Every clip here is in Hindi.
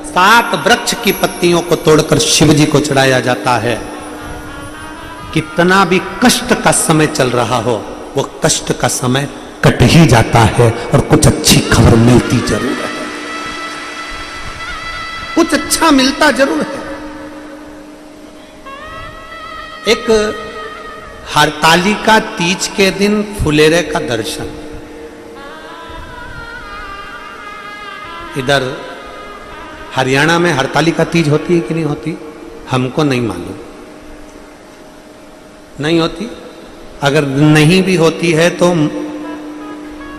7 वृक्ष की पत्तियों को तोड़कर शिव जी को चढ़ाया जाता है। कितना भी कष्ट का समय चल रहा हो, वो कष्ट का समय कट ही जाता है और कुछ अच्छी खबर मिलती जरूर है, कुछ अच्छा मिलता जरूर है। एक हरतालिका तीज के दिन फुलेरे का दर्शन, इधर हरियाणा में हरतालिका तीज होती है कि नहीं होती, हमको नहीं मालूम, नहीं होती। अगर नहीं भी होती है तो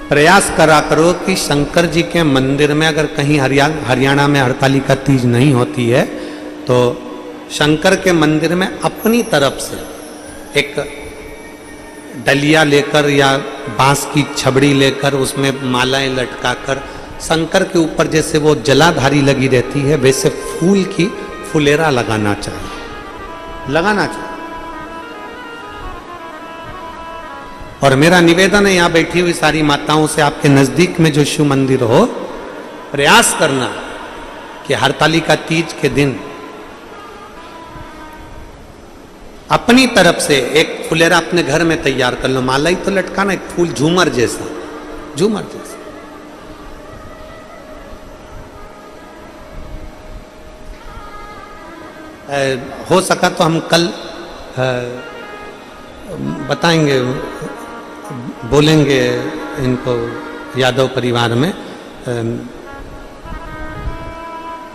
प्रयास करा करो कि शंकर जी के मंदिर में अगर कहीं हरियाणा में हरतालिका तीज नहीं होती है तो शंकर के मंदिर में अपनी तरफ से एक डलिया लेकर या बांस की छबड़ी लेकर उसमें मालाएं लटकाकर शंकर के ऊपर जैसे वो जलाधारी लगी रहती है वैसे फूल की फुलेरा लगाना चाहिए, लगाना चाहिए। और मेरा निवेदन है यहां बैठी हुई सारी माताओं से, आपके नजदीक में जो शिव मंदिर हो, प्रयास करना कि हरतालिका तीज के दिन अपनी तरफ से एक फुलेरा अपने घर में तैयार कर लो, माला ही तो लटकाना, एक फूल झूमर जैसा, झूमर जैसा। हो सका तो हम कल बताएंगे, बोलेंगे इनको यादव परिवार में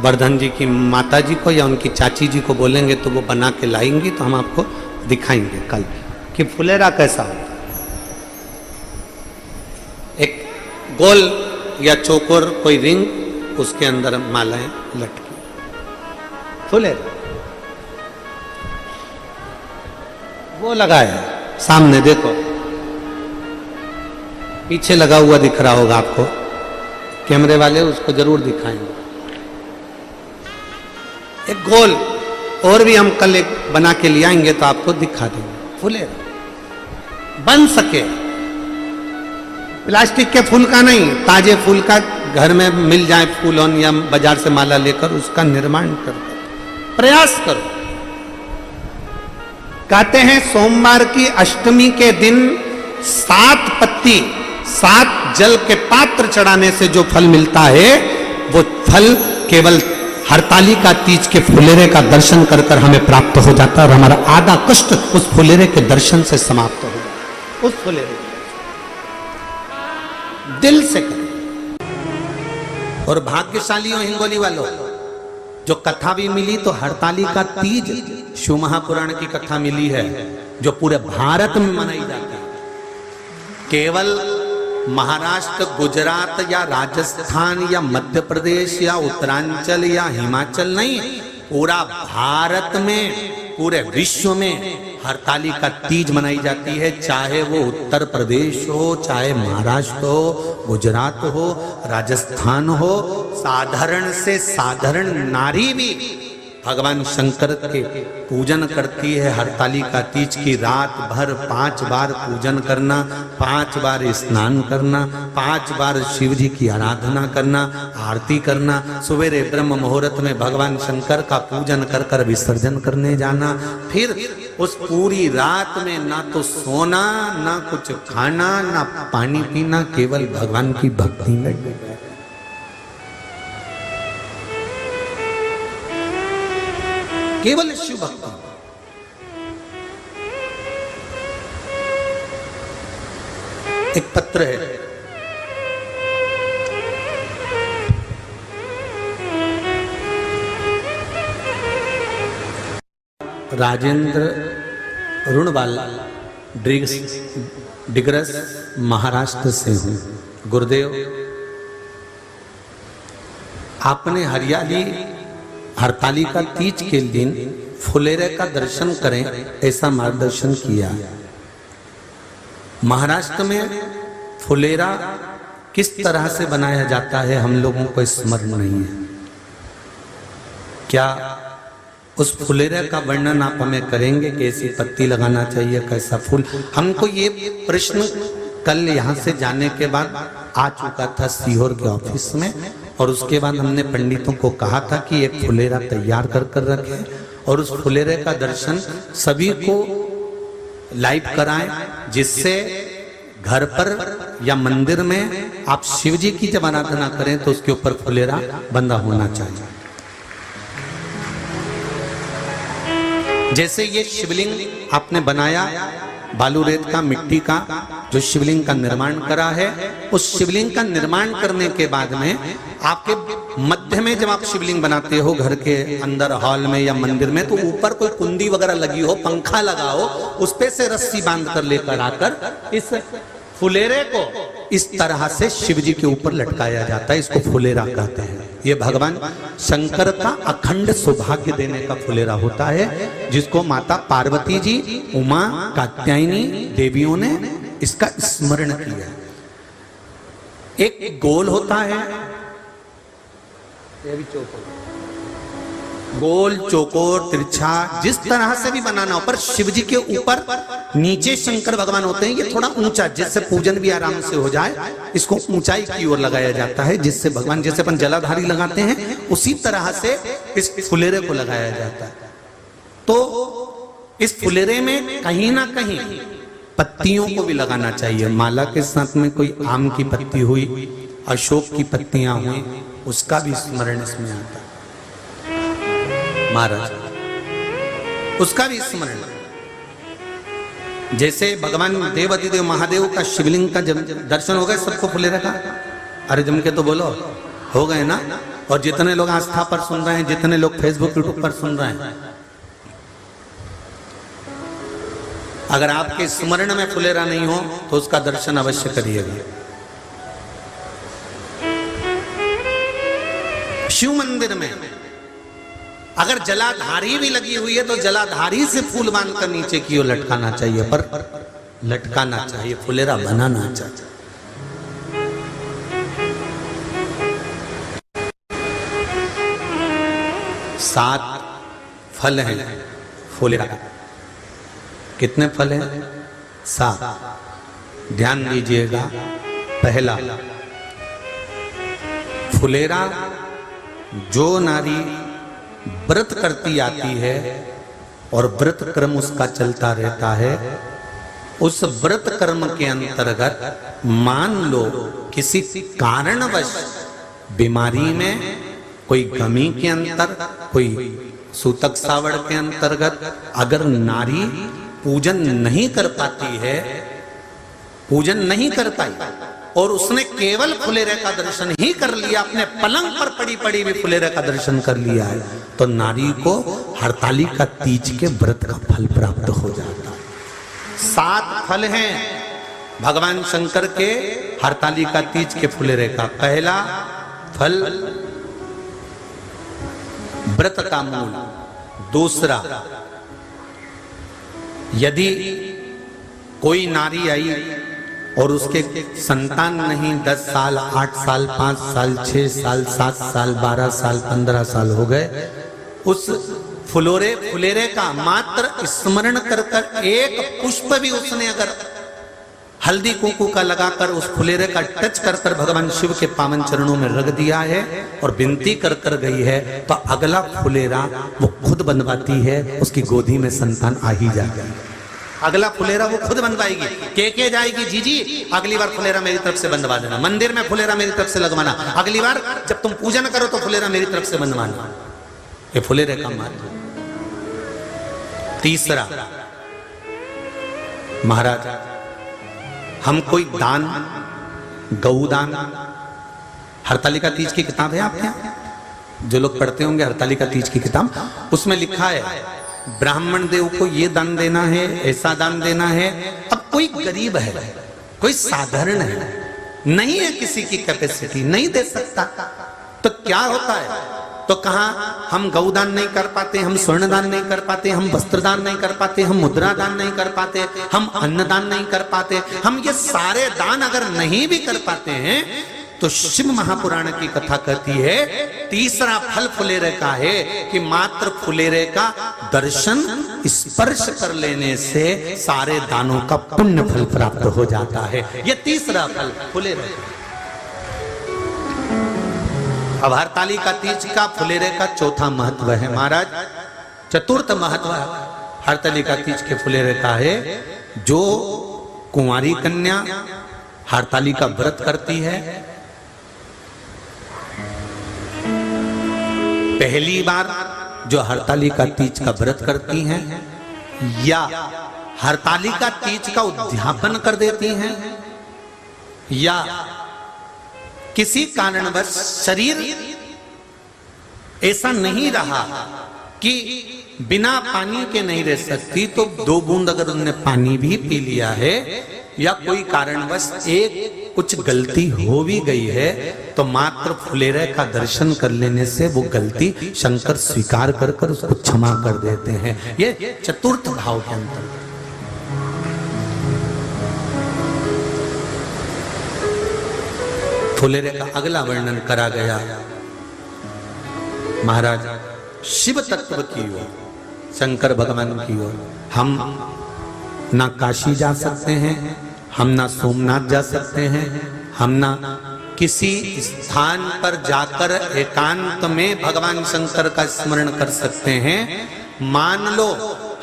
वर्धन जी की माता जी को या उनकी चाची जी को बोलेंगे तो वो बना के लाएंगी, तो हम आपको दिखाएंगे कल कि फुलेरा कैसा होता है। एक गोल या चौकोर कोई रिंग, उसके अंदर मालाएं लटकी, फुलेरा वो लगाया है सामने, देखो पीछे लगा हुआ दिख रहा होगा आपको, कैमरे वाले उसको जरूर दिखाएंगे। एक गोल और भी हम कल एक बना के ले आएंगे तो आपको दिखा देंगे। फुलेरा बन सके, प्लास्टिक के फूल का नहीं, ताजे फूल का घर में मिल जाए फूलों या बाजार से माला लेकर उसका निर्माण कर प्रयास करो। कहते हैं सोमवार की अष्टमी के दिन 7 पत्ती 7 जल के पात्र चढ़ाने से जो फल मिलता है वो फल केवल हरतालिका तीज के फुलेरे का दर्शन कर कर हमें प्राप्त हो जाता है और हमारा आधा कष्ट उस फुलेरे के दर्शन से समाप्त हो जाता। उस फुलेरे दिल से करें। और भाग्यशाली हो हिंगोली वालों, जो कथा भी मिली तो हरतालिका तीज शिव महापुराण की कथा मिली है जो पूरे भारत में मनाई जाती है। केवल महाराष्ट्र, गुजरात या राजस्थान या मध्य प्रदेश या उत्तरांचल या हिमाचल नहीं, पूरा भारत में, पूरे विश्व में हरतालिका तीज मनाई जाती है। चाहे वो उत्तर प्रदेश हो, चाहे महाराष्ट्र हो, गुजरात हो, राजस्थान हो, साधारण से साधारण नारी भी भगवान शंकर के पूजन करती है। हरतालिका तीज की रात भर 5 बार पूजन करना, 5 बार स्नान करना, 5 बार शिव जी की आराधना करना, आरती करना, सवेरे ब्रह्म मुहूर्त में भगवान शंकर का पूजन कर कर विसर्जन करने जाना, फिर उस पूरी रात में ना तो सोना, ना कुछ खाना, ना पानी पीना, केवल भगवान की भक्ति में। केवल शिव भक्ति। एक पत्र है, राजेंद्र रुणवाला डिग्रस महाराष्ट्र से हूँ। गुरुदेव, आपने हरतालिका तीज के दिन फुलेरे का दर्शन करें ऐसा मार्गदर्शन किया। महाराष्ट्र में फुलेरा किस तरह से बनाया जाता है हम लोगों को स्मरण नहीं है। क्या उस फुलेरे का वर्णन आप हमें करेंगे? कैसी पत्ती लगाना चाहिए, कैसा फूल? हमको ये प्रश्न कल यहाँ से जाने के बाद आ चुका था सीहोर के ऑफिस में, और उसके बाद हमने पंडितों को कहा था कि एक फुलेरा तैयार कर कर रखें और उस फुलेरे का दर्शन सभी को लाइव कराएं, जिससे घर पर या मंदिर में आप शिव जी की जब आराधना करें तो उसके ऊपर फुलेरा बंधा होना चाहिए। जैसे ये शिवलिंग आपने बनाया बालू रेत का, मिट्टी का, जो शिवलिंग का निर्माण करा है, उस शिवलिंग का निर्माण करने के बाद में आपके मध्य में जब आप शिवलिंग बनाते हो घर के अंदर हॉल में या मंदिर में, तो ऊपर कोई कुंडी वगैरह लगी हो, पंखा लगा हो, उस पे से रस्सी बांध कर लेकर आकर इस फुलेरे को इस तरह से शिव जी के ऊपर लटकाया जाता है। इसको फुलेरा कहते हैं। ये भगवान शंकर का अखंड सौभाग्य देने का फुलेरा होता है, जिसको माता पार्वती जी, उमा, कात्यायनी देवियों ने इसका स्मरण किया। एक गोल होता है, गोल, चौकोर, तिरछा, जिस तरह से भी बनाना हो, पर शिव जी के ऊपर नीचे शंकर भगवान होते हैं। ये थोड़ा ऊंचा, जिससे पूजन भी आराम से हो जाए, इसको ऊंचाई की ओर लगाया जाता है, जिससे भगवान, जैसे अपन जलाधारी लगाते हैं, उसी तरह से इस फुलेरे को लगाया जाता है। तो इस फुलेरे में कहीं ना कहीं पत्तियों को भी लगाना चाहिए। माला के साथ में कोई आम की पत्ती हुई, अशोक की पत्तियां हुई, उसका भी स्मरण इसमें आता है महाराज, उसका भी स्मरण। जैसे भगवान देवाधिदेव महादेव का शिवलिंग का जब दर्शन हो गए सबको फुलेरे का, अरे जम के तो बोलो, हो गए ना। और जितने लोग आस्था पर सुन रहे हैं, जितने लोग फेसबुक यूट्यूब पर सुन रहे हैं, अगर आपके स्मरण में फुलेरा नहीं हो तो उसका दर्शन अवश्य करिएगा। शिव मंदिर में अगर जलाधारी भी लगी हुई है तो जलाधारी से फूल बांधकर नीचे की ओर लटकाना चाहिए, पर लटकाना चाहिए, फुलेरा बनाना चाहिए। सात फल हैं फुलेरा। कितने फल हैं? 7। ध्यान दीजिएगा। पहला, फुलेरा जो नारी व्रत करती आती है और व्रत कर्म उसका चलता रहता है, उस व्रत कर्म के अंतर्गत मान लो किसी कारणवश बीमारी में, कोई गमी के अंतर, कोई सूतक सावड़ के अंतर्गत अगर नारी पूजन नहीं कर पाती है, पूजन नहीं कर पाई और उसने केवल फुलेरे का दर्शन ही कर लिया, अपने पलंग पर पड़ी पड़ी भी फुलेरे का दर्शन कर लिया है, तो नारी को हरतालिका तीज के व्रत का फल प्राप्त हो जाता है। 7 फल हैं भगवान शंकर के हरतालिका तीज के फुलेरे का। पहला फल व्रत का मूल। दूसरा, यदि कोई नारी आई और उसके संतान नहीं, 10 साल, 8 साल, 5 साल, 6 साल, 7 साल, 12 साल, 15 साल हो गए, उस फुलेरे का मात्र स्मरण कर कर एक पुष्प भी उसने अगर हल्दी कुंकू का लगाकर उस फुलेरे का टच कर कर भगवान शिव के पावन चरणों में रख दिया है और विनती कर कर गई है, तो अगला फुलेरा वो खुद बनवाती है, उसकी गोदी में संतान आ ही जाता है। अगला फुलेरा वो खुद बनवाएगी, के जाएगी, जी अगली बार फुलेरा मेरी तरफ से बनवा देना, मंदिर में फुलेरा मेरी तरफ से लगवाना, अगली बार जब तुम पूजन करो तो फुलेरा मेरी तरफ से बनवाना। ये फुलेरे का महत्व। तीसरा, महाराज हम कोई दान, गौदान, हरतालिका तीज की किताब है आपके यहाँ, जो लोग पढ़ते होंगे हरतालिका तीज की किताब, उसमें लिखा है ब्राह्मण देव को ये दान देना है, ऐसा दान देना है। अब कोई गरीब है, कोई साधारण है, नहीं है किसी की कैपेसिटी, नहीं दे सकता, तो क्या होता है? तो कहा हम गौदान नहीं कर पाते, हम स्वर्ण दान नहीं कर पाते, हम वस्त्र दान नहीं कर पाते, हम मुद्रा दान नहीं कर पाते, हम अन्न दान नहीं कर पाते। हम ये सारे दान अगर नहीं भी कर पाते हैं तो शिव महापुराण की कथा कहती है तीसरा फल फुलेरे का है कि मात्र फुलेरे का दर्शन स्पर्श कर लेने से सारे दानों का पुण्य फल प्राप्त हो जाता है। ये तीसरा फल फुलेरे। अब हरताली का तीज का फुलेरे का चौथा महत्व है महाराज। चतुर्थ महत्व हरताली का तीज के फुलेरे का है, जो कुंवारी कन्या हरताली का व्रत करती है, पहली बार जो हरताली का तीज का व्रत करती हैं या हरताली का तीज का उद्यापन कर देती हैं, या किसी कारणवश शरीर ऐसा नहीं रहा कि बिना पानी के नहीं रह सकती, तो 2 बूंद अगर उन्होंने पानी भी पी लिया है या कोई कारणवश एक कुछ गलती हो भी गई है, तो मात्र फुलेरे का दर्शन कर लेने से वो गलती शंकर स्वीकार कर कर उसको क्षमा कर देते हैं। ये चतुर्थ भाव के अंतर। फुलेरे का अगला वर्णन करा गया महाराज शिव तत्व की ओर, शंकर भगवान की ओर। हम ना काशी जा सकते हैं, हम ना सोमनाथ जा सकते हैं, हम ना किसी स्थान पर जाकर एकांत में भगवान शंकर का स्मरण कर सकते हैं। मान लो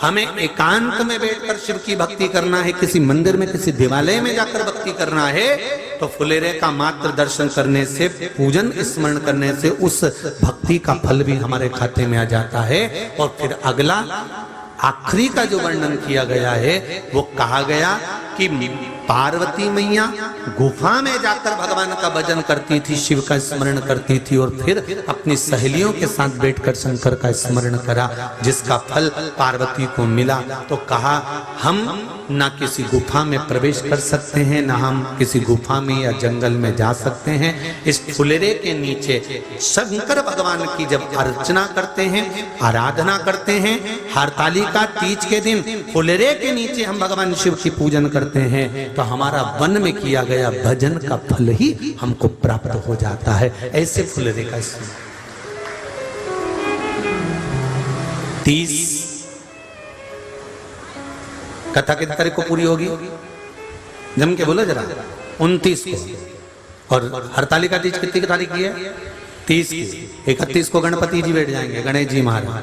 हमें एकांत में बैठकर शिव की भक्ति करना है, किसी मंदिर में किसी देवालय में जाकर भक्ति करना है, तो फुलेरे का मात्र दर्शन करने से, पूजन स्मरण करने से उस भक्ति का फल भी हमारे खाते में आ जाता है। और फिर अगला आखिरी का जो वर्णन किया गया है वो कहा गया कि पार्वती मैया गुफा में जाकर भगवान का भजन करती थी, शिव का स्मरण करती थी, और फिर अपनी सहेलियों के साथ बैठकर शंकर का स्मरण करा, जिसका फल पार्वती को मिला। तो कहा हम ना किसी गुफा में प्रवेश कर सकते हैं, ना हम किसी गुफा में या जंगल में जा सकते हैं। इस फुलेरे के नीचे शंकर भगवान की जब अर्चना करते हैं, आराधना करते हैं, हरताली का तीज के दिन फुलेरे के नीचे हम भगवान शिव की पूजन करते हैं, तो हमारा वन में किया गया भजन का फल ही हमको प्राप्त हो जाता है। ऐसे फुलेरे का तीज कथा कितनी तारीख को पूरी होगी? जम के बोलो जरा। 29 को। और हरताली का तीज कितनी तारीख की है? 30 की। 31 को गणपति जी बैठ जाएंगे, गणेश जी महाराज।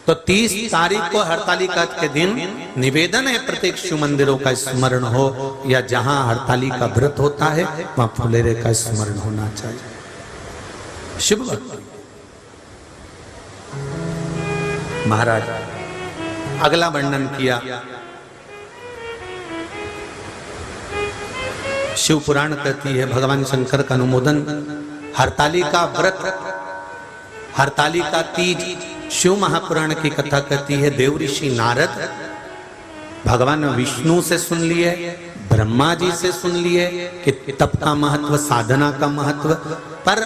तो 30 तारीख को हरतालिका के दिन निवेदन है प्रत्येक शिव मंदिरों का स्मरण हो, या जहां हरताली का व्रत होता है वहां फुलेरे का स्मरण होना चाहिए। शिव भक्ति महाराज अगला वर्णन किया। शिव पुराण कहती है, भगवान शंकर का अनुमोदन, हरताली का व्रत, हरताली का तीज शिव महापुराण की कथा कहती है। देव ऋषि नारद भगवान विष्णु से सुन लिए, ब्रह्मा जी से सुन लिए कि तप का महत्व, साधना का महत्व, पर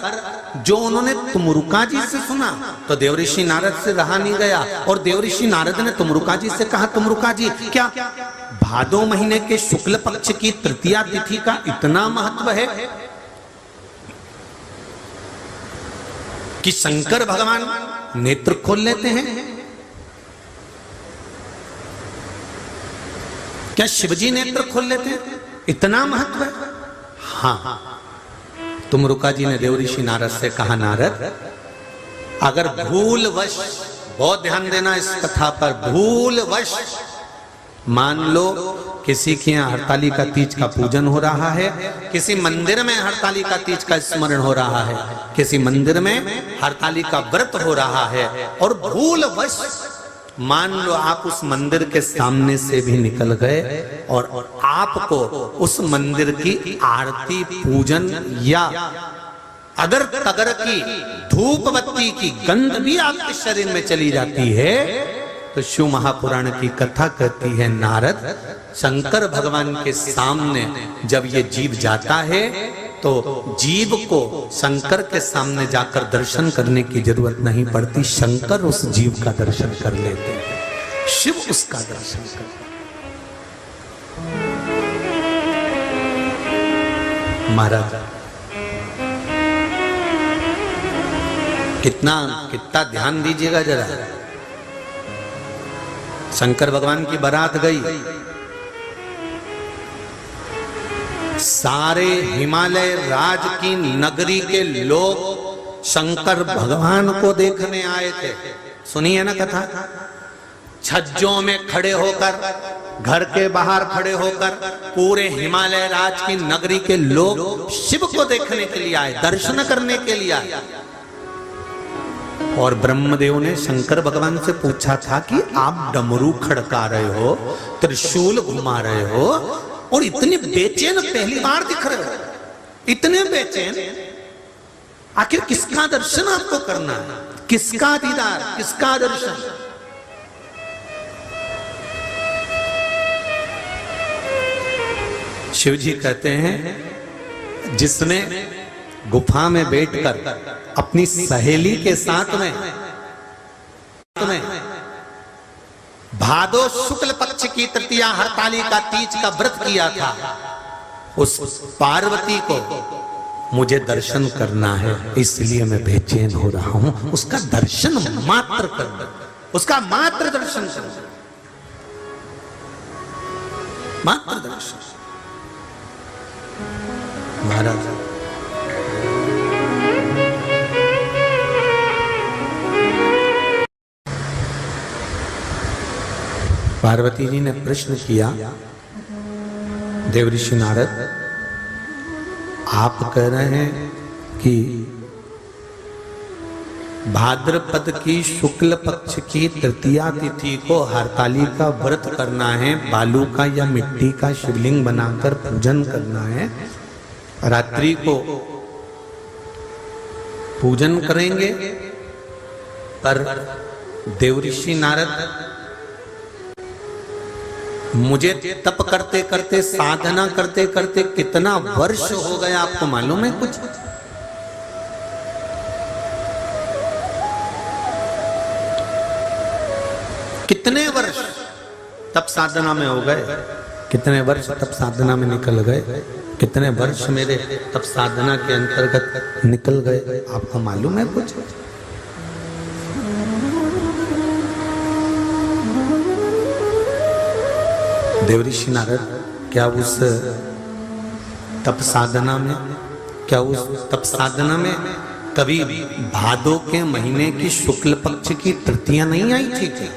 जो उन्होंने तुमरुका जी से सुना तो देव ऋषि नारद से रहा नहीं गया, और देव ऋषि नारद ने तुमरुका जी से कहा, तुमरुका जी क्या भादो महीने के शुक्ल पक्ष की तृतीया तिथि का इतना महत्व है कि शंकर भगवान नेत्र खोल लेते हैं? क्या शिवजी नेत्र खोल लेते हैं? इतना महत्व है? हाँ। तुमरुका जी ने देव ऋषि नारद से कहा, नारद अगर भूलवश, बहुत ध्यान देना इस कथा पर, भूलवश मान लो किसी के यहाँ हरताली का तीज का पूजन हो रहा है, किसी मंदिर में हरताली का तीज का स्मरण हो रहा है, किसी मंदिर में हरताली का व्रत हो रहा है, और भूलवश मान लो आप उस मंदिर के सामने से भी निकल गए और आपको उस मंदिर की आरती, पूजन या अगर तगर की धूप बत्ती की गंध भी आपके शरीर में चली जाती है, तो शिव महापुराण की कथा कहती है, नारद शंकर भगवान के सामने जब ये जीव जाता है तो जीव को शंकर के सामने जाकर दर्शन करने की जरूरत नहीं पड़ती, शंकर उस जीव का दर्शन कर लेते हैं, शिव उसका दर्शन करते हैं। महाराज कितना ध्यान दीजिएगा जरा। शंकर भगवान की बारात गई, सारे हिमालय राज की नगरी के लोग शंकर भगवान को देखने आए थे। सुनिए ना कथा। छज्जों में खड़े होकर, घर के बाहर खड़े होकर पूरे हिमालय राज की नगरी के लोग शिव को देखने के लिए आए, दर्शन करने के लिए आए। और ब्रह्मदेव ने शंकर भगवान से पूछा था कि आप डमरू खड़का रहे हो, त्रिशूल घुमा रहे हो और इतने बेचैन पहली बार दिख रहे हो, इतने बेचैन, आखिर किसका दर्शन आपको करना है? किसका दीदार, किसका दर्शन? शिव जी कहते हैं जिसने गुफा में बैठकर अपनी सहेली के साथ में भादो शुक्ल पक्ष की तृतीया हरतालिका तीज का व्रत किया था, उस पार्वती को मुझे दर्शन करना है, इसलिए मैं बेचैन हो रहा हूं। उसका दर्शन मात्र करना, उसका मात्र दर्शन करना, मात्र दर्शन। महाराज पार्वती जी ने प्रश्न किया, देवऋषि नारद आप कह रहे हैं कि भाद्रपद की शुक्ल पक्ष की तृतीया तिथि को हरतालिका व्रत करना है, बालू का या मिट्टी का शिवलिंग बनाकर पूजन करना है, रात्रि को पूजन करेंगे। पर देवऋषि नारद मुझे तप करते करते, साधना करते करते कितना वर्ष हो गया आपको मालूम है कुछ? कितने वर्ष तप साधना में हो गए, कितने वर्ष तप साधना में निकल गए, कितने वर्ष मेरे तप साधना के अंतर्गत निकल गए, आपको मालूम है कुछ? देवऋषि नारद क्या उस तप साधना में, क्या उस तप साधना में कभी भादो के महीने की शुक्ल पक्ष की तृतीया नहीं आई थी क्या?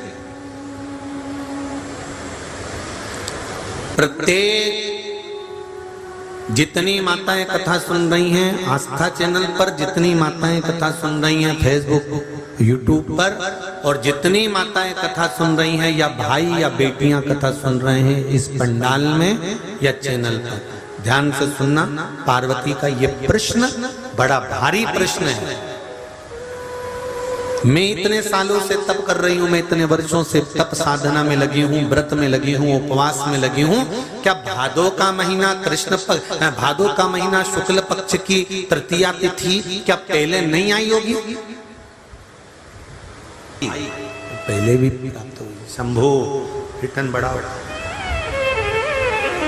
प्रत्येक जितनी माताएं कथा सुन रही हैं आस्था चैनल पर, जितनी माताएं कथा सुन रही हैं फेसबुक यूट्यूब पर, और जितनी माताएं कथा सुन रही हैं या भाई या बेटियां कथा सुन रहे हैं इस पंडाल में या चैनल पर, ध्यान से सुनना। पार्वती का ये प्रश्न बड़ा भारी प्रश्न है। मैं इतने सालों से तप कर रही हूं, मैं इतने वर्षों से तप साधना में लगी हूं, व्रत में लगी हूं, उपवास में लगी हूं। क्या भादो का महीना भादो का महीना शुक्ल पक्ष की तृतीया तिथि क्या पहले नहीं आई होगी? पहले भी प्राप्त हुई। शंभो रिटर्न बड़ा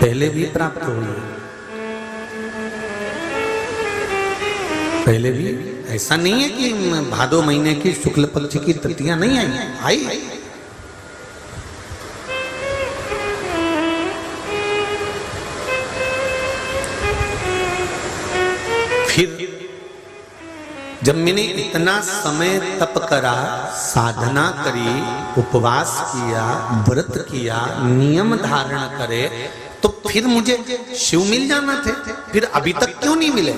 पहले भी प्राप्त हुई, पहले भी। ऐसा नहीं है कि भादो महीने की शुक्ल पक्ष की तृतीया नहीं आई। फिर जब मैंने इतना समय तप करा, साधना करी, उपवास किया, व्रत किया, नियम धारण करे, तो फिर मुझे शिव मिल जाना थे, फिर अभी तक क्यों नहीं मिले?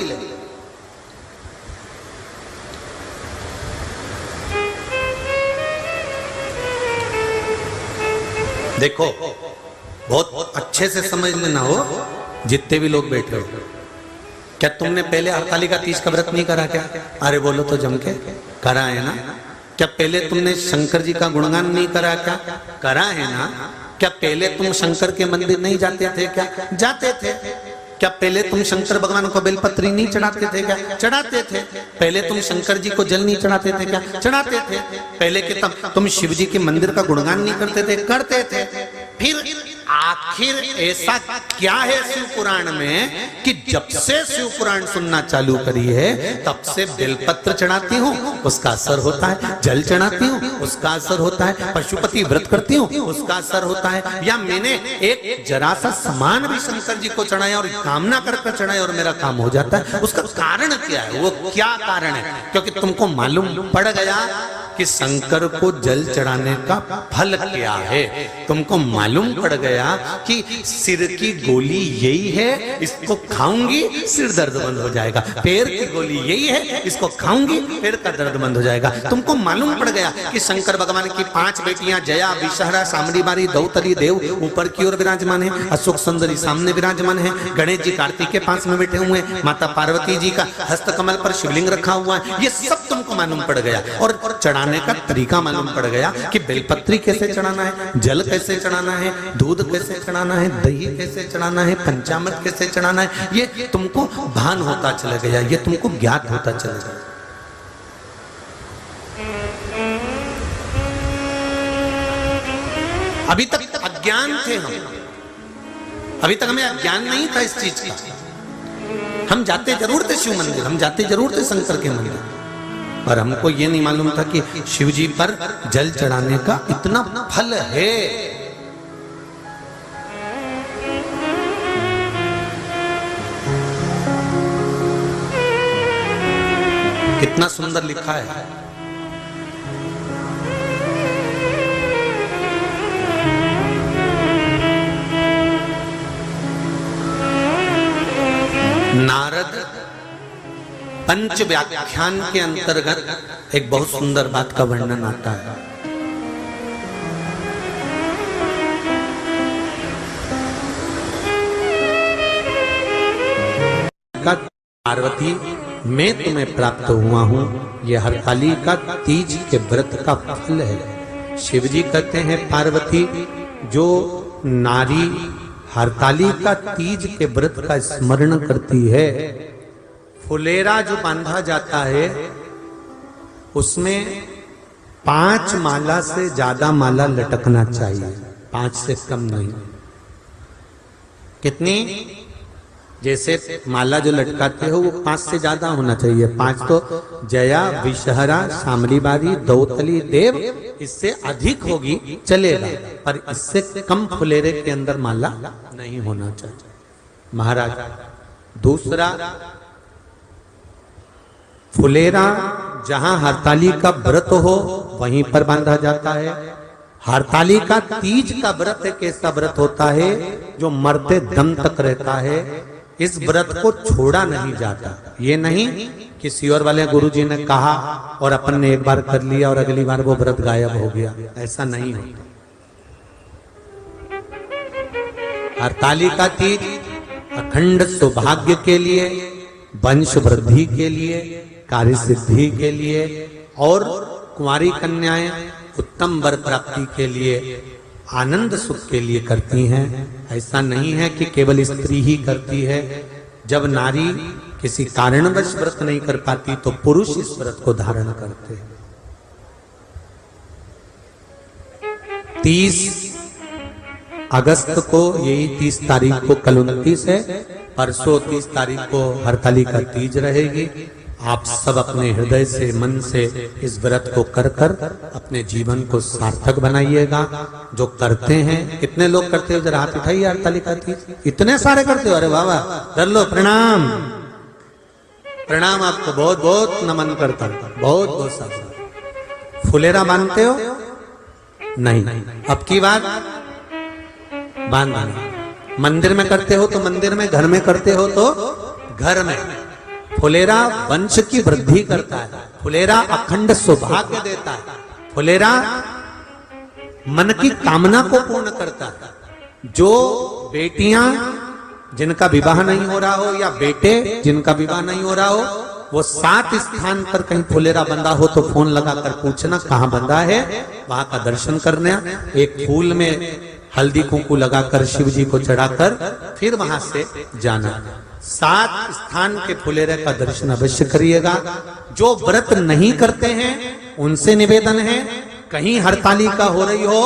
देखो बहुत अच्छे से समझ लेना हो, जितने भी लोग बैठे हो, क्या तुमने पहले हरतालिका तीज का व्रत नहीं करा क्या? अरे बोलो तो जम के, करा है ना? क्या पहले तुमने शंकर जी का गुणगान नहीं करा क्या? करा है ना? क्या पहले तुम शंकर के मंदिर नहीं जाते थे क्या? जाते थे। क्या पहले तुम शंकर भगवान को बेलपत्री नहीं चढ़ाते थे क्या? चढ़ाते थे। पहले तुम शंकर जी को जल नहीं चढ़ाते थे क्या? चढ़ाते थे। पहले के तुम शिव जी के मंदिर का गुणगान नहीं करते थे? करते थे। फिर आखिर ऐसा क्या है शिव पुराण में कि जब से शिव पुराण सुनना चालू करी है तब से बेलपत्र चढ़ाती हूँ उसका असर होता है, जल चढ़ाती हूँ उसका असर होता है, पशुपति व्रत करती हूँ उसका असर होता है, या मैंने एक जरा सा सामान भी शंकर जी को चढ़ाया और कामना कर चढ़ाया और मेरा काम हो जाता है। उसका कारण क्या है? वो क्या कारण है? क्योंकि तुमको मालूम पड़ गया कि शंकर को जल चढ़ाने का फल क्या है। तुमको मालूम पड़ गया कि सिर की गोली यही है, इसको खाऊंगी सिर दर्द बंद हो जाएगा, पैर की गोली यही है, इसको खाऊंगी पैर का दर्द बंद हो जाएगा। तुमको मालूम पड़ गया कि शंकर भगवान की 5 बेटियां जया, विषहरा, सामरी बारी, दौतली देव ऊपर की ओर विराजमान है, अशोक सुंदरी सामने विराजमान है, गणेश जी कार्तिक के पास में बैठे हुए हैं, माता पार्वती जी का हस्त कमल पर शिवलिंग रखा हुआ है। ये सब तुमको मालूम पड़ गया और चढ़ाने का तरीका मालूम पड़ गया कि बेलपत्री कैसे चढ़ाना है, जल कैसे चढ़ाना है, दूध कैसे चढ़ाना है, दही कैसे चढ़ाना है, पंचामृत कैसे चढ़ाना है। ये तुमको भान होता चला गया, ये तुमको ज्ञात होता चला गया। अभी तक अज्ञान थे हम, अभी तक हमें अज्ञान नहीं था इस चीज का। हम जाते जरूर थे शिव मंदिर, हम जाते जरूर थे शंकर के मंदिर, और हमको ये नहीं मालूम था कि शिव जी पर जल चढ़ाने का इतना फल है। कितना सुंदर लिखा है। नारद पंच व्याख्यान के अंतर्गत एक बहुत सुंदर बात का वर्णन आता है। पार्वती, मैं तुम्हें प्राप्त हुआ हूं, यह हरतालिका तीज के व्रत का फल है। शिव जी कहते हैं पार्वती, जो नारी हरतालिका तीज के व्रत का स्मरण करती है, फुलेरा जो बांधा जाता है उसमें 5 माला से ज्यादा माला लटकना चाहिए, 5 से कम नहीं। कितनी? जैसे माला जो लटकाते हो वो 5 से ज्यादा होना चाहिए। 5 तो जया, विषहरा, सामरी बारी, दौतली देव, इससे अधिक होगी चलेगा, पर इससे कम फुलेरे के अंदर माला नहीं होना चाहिए महाराज। दूसरा, फुलेरा जहां हरतालिका व्रत हो वहीं पर बांधा जाता है। हरतालिका तीज का व्रत एक ऐसा व्रत होता है जो मरते दम तक रहता है। इस व्रत को छोड़ा नहीं जाता। ये नहीं कि सियोर वाले गुरुजी ने कहा और अपन ने एक बार कर लिया और अगली बार वो व्रत गायब हो गया, ऐसा नहीं होता। हरतालिका तीज अखंड सौभाग्य के लिए, वंश वृद्धि के लिए, कार्य सिद्धि के लिए और कुंवारी कन्याएं उत्तम वर प्राप्ति के लिए, आनंद सुख के लिए करती हैं। ऐसा नहीं है कि केवल स्त्री ही करती है। जब नारी किसी कारणवश व्रत नहीं कर पाती तो पुरुष इस व्रत को धारण करते हैं। 30 अगस्त को, यही 30 तारीख को, कल 29 है, परसों 30 तारीख को हरतालिका तीज रहेगी। आप सब अपने हृदय से, मन से इस व्रत को कर कर अपने जीवन को सार्थक बनाइएगा। जो करते हैं, कितने लोग करते हो? जरा हाथ उठाइए। हरतालिका तीज इतने सारे करते हो? अरे वाह, कर लो, प्रणाम प्रणाम, आपको बहुत बहुत नमन करता हूं, बहुत बहुत सारा। फुलेरा बांधते हो? नहीं, अब की बात बांधना। मंदिर में करते हो तो मंदिर में, घर में करते हो तो घर में। फुलेरा वंश की वृद्धि करता है, फुलेरा अखंड सौभाग्य देता है, फुलेरा मन की कामना को पूर्ण करता है। जो बेटियां जिनका विवाह नहीं हो रहा हो या बेटे जिनका विवाह नहीं हो रहा हो, वो 7 स्थान पर कहीं फुलेरा बंधा हो तो फोन लगाकर पूछना कहाँ बंधा है, वहां का दर्शन करना। एक फूल में हल्दी कुंकू लगाकर शिव जी को चढ़ाकर फिर वहां से जाना। 7 स्थान के फुलेरे का दर्शन अवश्य करिएगा। जो व्रत नहीं करते हैं उनसे निवेदन है कहीं हरतालिका हो रही हो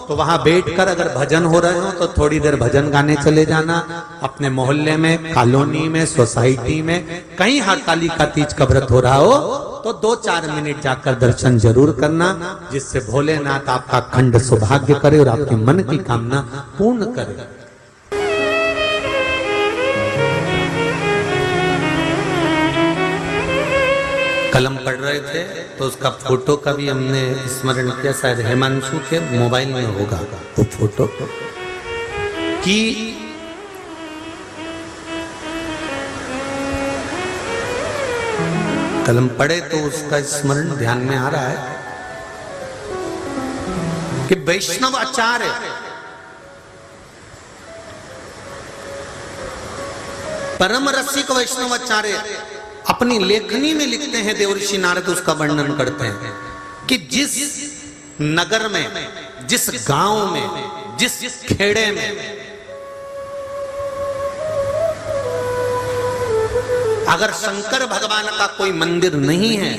तो वहां बैठकर अगर भजन हो रहे हो तो थोड़ी देर भजन गाने चले जाना। अपने मोहल्ले में, कॉलोनी में, सोसाइटी में कहीं हरतालिका तीज का व्रत हो रहा हो तो 2-4 मिनट जाकर दर्शन जरूर करना, जिससे भोलेनाथ आपका अखंड सौभाग्य करे और आपके मन की कामना पूर्ण करे। कलम पढ़ रहे थे तो उसका फोटो का भी हमने स्मरण किया, शायद हिमांशु के मोबाइल में होगा वो फोटो, कि कलम पढ़े तो उसका स्मरण ध्यान में आ रहा है कि वैष्णव आचार्य परम रसिक वैष्णव आचार्य अपनी लेखनी में लिखते हैं, देवर्षि नारद उसका वर्णन करते हैं कि जिस नगर में, जिस गांव में, जिस खेड़े में अगर शंकर भगवान का कोई मंदिर नहीं है,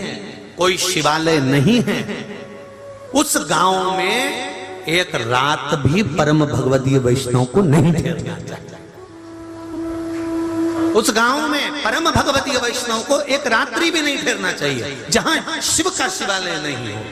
कोई शिवालय नहीं है, उस गांव में एक रात भी परम भगवदीय वैष्णव को नहीं ठहरना चाहिए। उस गांव में परम भगवतीय वैष्णव को एक रात्रि भी नहीं ठहरना चाहिए जहां शिव का शिवालय नहीं हो।